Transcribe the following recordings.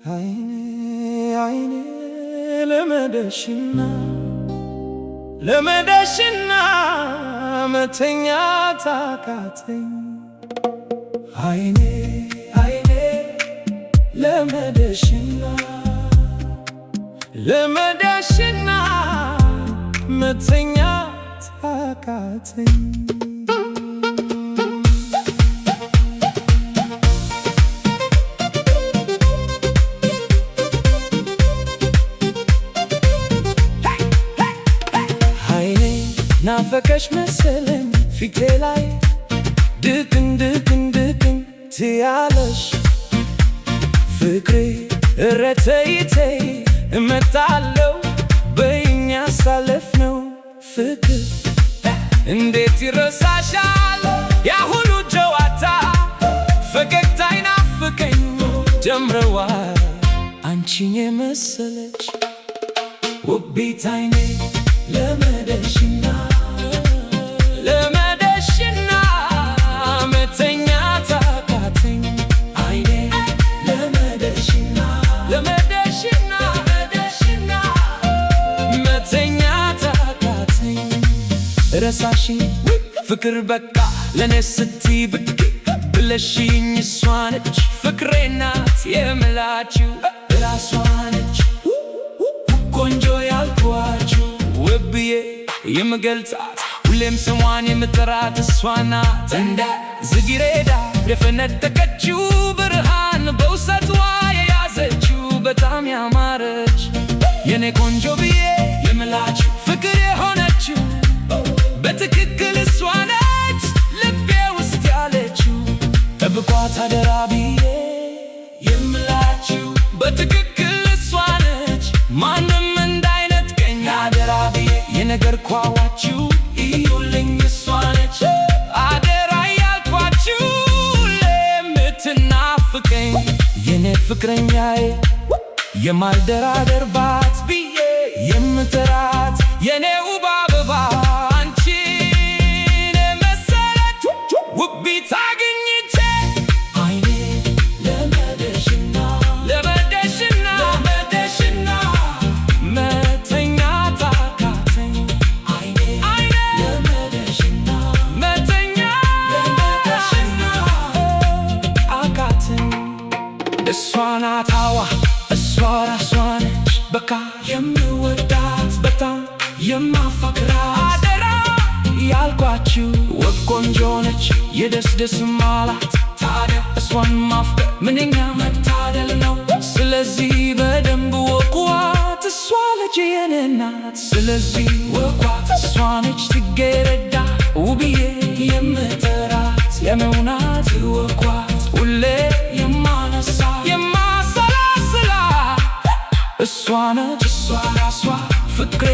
አይኔ አይኔ ለመደሽና መተኛት አቃተኝ። አይኔ አይኔ ለመደሽና መተኛት አቃተኝ። ናፈቀሽ መሰለኝ ፊቴ ላይ ድቅን ትያለሽ ፍቅሬ እረ ተይ ተይ እመጣለሁ በይኝ ያሳለፍነው ፍቅር እንዴት ይረሳሻል ያ ሁሉ ጨዋታ ፈገግታ ይናፍቀኝ ጀምረዋል አንቺን የመሰለች ውቢት አይኔ ለመደሽና መተኛት አቃተኝ። አይኔ ለመደሽና መተኛት አቃተኝ። ረሳሽኝ ፍቅር በቃ ለኔ ስትይ ብቅ ብለሽኝ እሷ ነች ፍቅሬ ናት የምላችሁ ራሷ ነች ቆንጆ ያልኳችሁ ውብዬ የምገልጻት ሁሌም ስሟን የምጠራት እሷ ናት እንደ ዝግሬዳ የፈነጠቀችው ብርሃን በውስጧ የያዘችው በጣም ያማረች የኔ ቆንጆ ብዬ የምላችሁ ፍቅር የሆነችው በትክክል እሷ ነች ልቤ ውስጥ ያለችው ጠብቋት አደራ ብዬ የምላችሁ በትክክል እሷ ነች ማንም እንዳይነጥቀኝ አደራ ብዬ የነገርኳችሁ እዩልኝ እሷ ነች አደራ ያልኳችሁ ለምትናፍቀኝ የኔ ፍቅረኛዬ የማልደራደርባት ብዬ የምጠራት የኔ ውብ አበባ አንቺን የመሰለች ውቢት አግኝቼ አይኔ ለመደሽና መተኛት አቃተኝ። አይኔ ለመደሽና አቃተኝ። እሷ ናት አዋ እሷ ራሷ ነች በቃ የምወዳት በጣም የማፈቅራት አደራ ያልኳችሁ ውብ ቆንጆ ነች የደስ ማላት ታዲያ እሷን ማፍቀር ምንኛ መታደል ነው። ስለዚህ በደንብ ወቋት እሷ ልጅ የኔ ናት ስለዚህ ወቋት እሷ ነች ትጌረዳ ውብዬ የምጠራት የኔው ናት ወቋት ሁሌ የማነሳ የማሰላስላት እሷ ነች እሷ ራሷ ፍቅሬ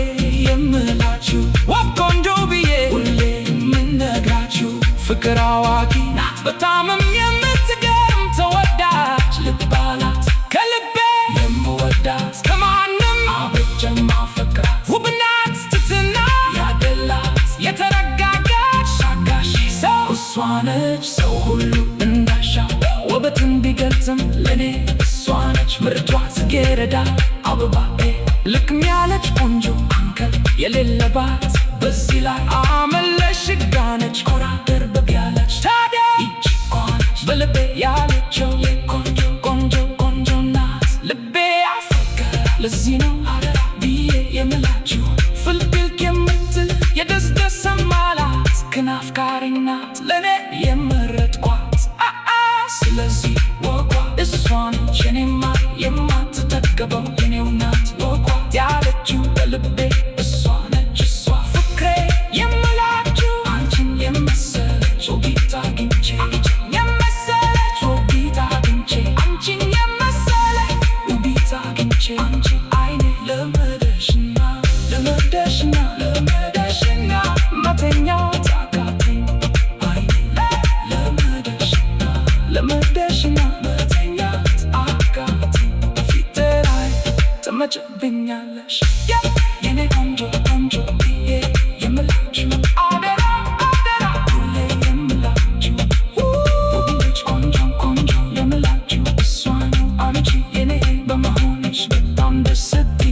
የምላችሁ ውብ ቆንጆ ብዬ ሁሌ የምነግራችሁ ፍቅር አዋቂ ናት በጣምም የምትገርም ተወዳጅ ልብ አላት ከልቤ የምወዳት ከማንም አብልጬ የማፈቅራት ውብ ናት ትትና ያደላት የተረጋጋች ሻጋሽ ሰው እሷ ነች ሰው ሁሉ እንዳሻው ውበትን ቢገልጽም ለኔ እሷ ነች ምርጧ ጽጌረዳ አበባዬ ልክም ያለች ቆንጆ አንከር የሌለባት በዚህ ላይ አመለሽ ጋነች ኮራ ደርበብ ያለች ታዲያ ይቺ ኮነች በልቤ ያለችው ቆንጆ ናት ልቤ ያፈቀረ ለዚህ ነው አደራ ብዬ የምላችሁ ፍልቅልቅ የምትል የደስደስ ማላት ግን አፍቃሪ ናት ለኔ የመረጥኳት ስለዚህ ወቋ እሷ ነች የኔማ የማትጠገበው የኔው ናት ወቋት ያለችው በልቤ እሷ ነች እሷ ፍቅሬ የምላችሁ አንቺን የመሰለች ውቢት አግኝቼ አንቺን የመሰለች ውቢት አግኝቼ አንቺ አይኔ ለመደሽና መተኛት አቃተኝ። አይኔ ለመደሽና መተኛት አቃተኝ። ፊቴ ላይ ትመጭብኛለሽ የኔ ቆንጆ ብዬ የምላችሁ አደራ ሁሌ የምላችሁ ውብ ልጅ ቆንጆ የምላችሁ እሷ ነው አንቺ የኔ አንድ ስትል